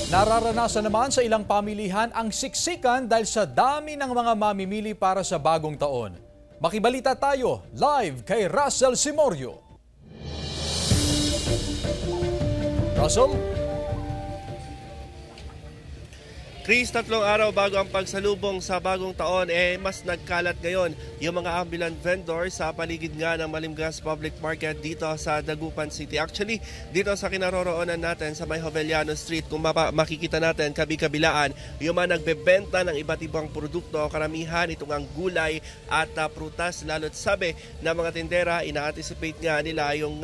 Nararanasan naman sa ilang pamilihan ang siksikan dahil sa dami ng mga mamimili para sa bagong taon. Makibalita tayo live kay Russell Simorio. Russell? Chris, 3 araw bago ang pagsalubong sa bagong taon, mas nagkalat ngayon yung mga ambulant vendors sa paligid nga ng Malimgas Public Market dito sa Dagupan City. Actually, dito sa kinaroroonan natin sa May Jovelliano Street, kung makikita natin kabi-kabilaan, yung mga nagbebenta ng iba't ibang produkto, karamihan itong ang gulay at prutas, lalo't sabi na mga tindera, ina-anticipate nga nila yung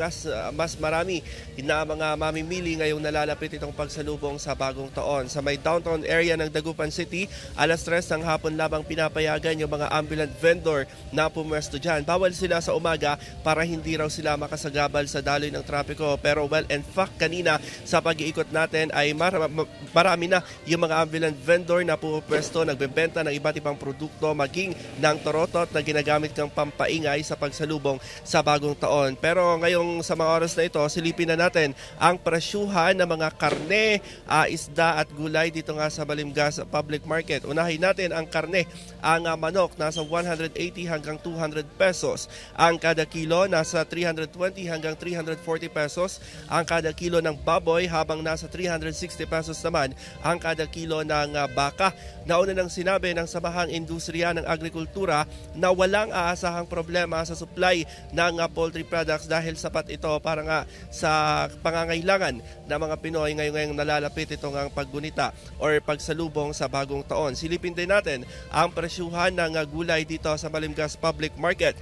mas marami na mga mamimili ngayong nalalapit itong pagsalubong sa bagong taon. Sa may downtown area ng Dagupan City, alas 3 ng hapon lamang pinapayagan yung mga ambulant vendor na pumwesto dyan. Bawal sila sa umaga para hindi raw sila makasagabal sa daloy ng trapiko. Pero in fact, kanina sa pag-iikot natin ay marami na yung mga ambulant vendor na pumwesto, nagbebenta ng iba't ibang produkto, maging ng torotot na ginagamit ng pampaingay sa pagsalubong sa bagong taon. Pero ngayong sa mga oras na ito, silipin na natin ang presyuhan ng mga karne, isda at gulay dito nga sa Malimgas Public Market. Unahin natin ang karne. Ang manok nasa 180 hanggang 200 pesos. Ang kada kilo nasa 320 hanggang 340 pesos. Ang kada kilo ng baboy habang nasa 360 pesos naman ang kada kilo ng baka. Nauna nang sinabi ng Samahang Industriya ng Agrikultura na walang aasahang problema sa supply ng poultry products dahil sapat ito para nga sa pangangailangan ng mga Pinoy ngayong nalalapit itong ang paggunita or pagsalubong sa bagong taon. Silipin din natin ang presyuhan ng gulay dito sa Malimgas Public Market.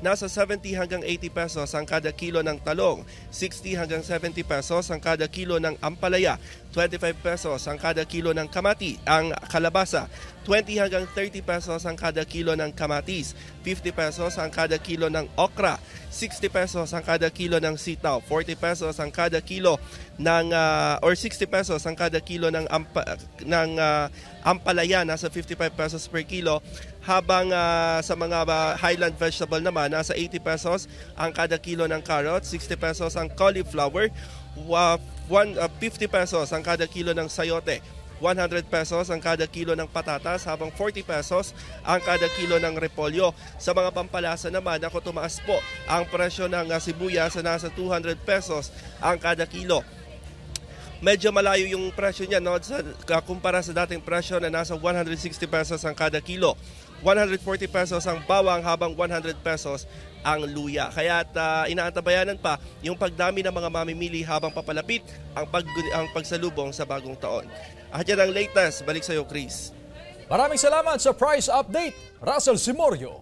Nasa 70 hanggang 80 pesos ang kada kilo ng talong, 60 hanggang 70 pesos ang kada kilo ng ampalaya, 25 pesos ang kada kilo ng ang kalabasa, 20 hanggang 30 pesos ang kada kilo ng kamatis, 50 pesos ang kada kilo ng okra, 60 pesos ang kada kilo ng sitaw, 40 pesos ang kada kilo ng 60 pesos ang kada kilo ng ampalaya, nasa 55 pesos per kilo, habang sa mga highland vegetable naman nasa 80 pesos ang kada kilo ng carrot, 60 pesos ang cauliflower, 50 pesos ang kada kilo ng sayote, 100 pesos ang kada kilo ng patatas, habang 40 pesos ang kada kilo ng repolyo. Sa mga pampalasa naman, tumaas po ang presyo ng sibuyas sa nasa 200 pesos ang kada kilo. Medyo malayo yung presyo niya kumpara sa dating presyo na nasa 160 pesos ang kada kilo. 140 pesos ang bawang habang 100 pesos ang luya. Kaya inaantabayanan pa yung pagdami ng mga mamimili habang papalapit ang pagsalubong sa bagong taon. At yan ang latest. Balik sa iyo, Chris. Maraming salamat sa price update, Russell Simorio.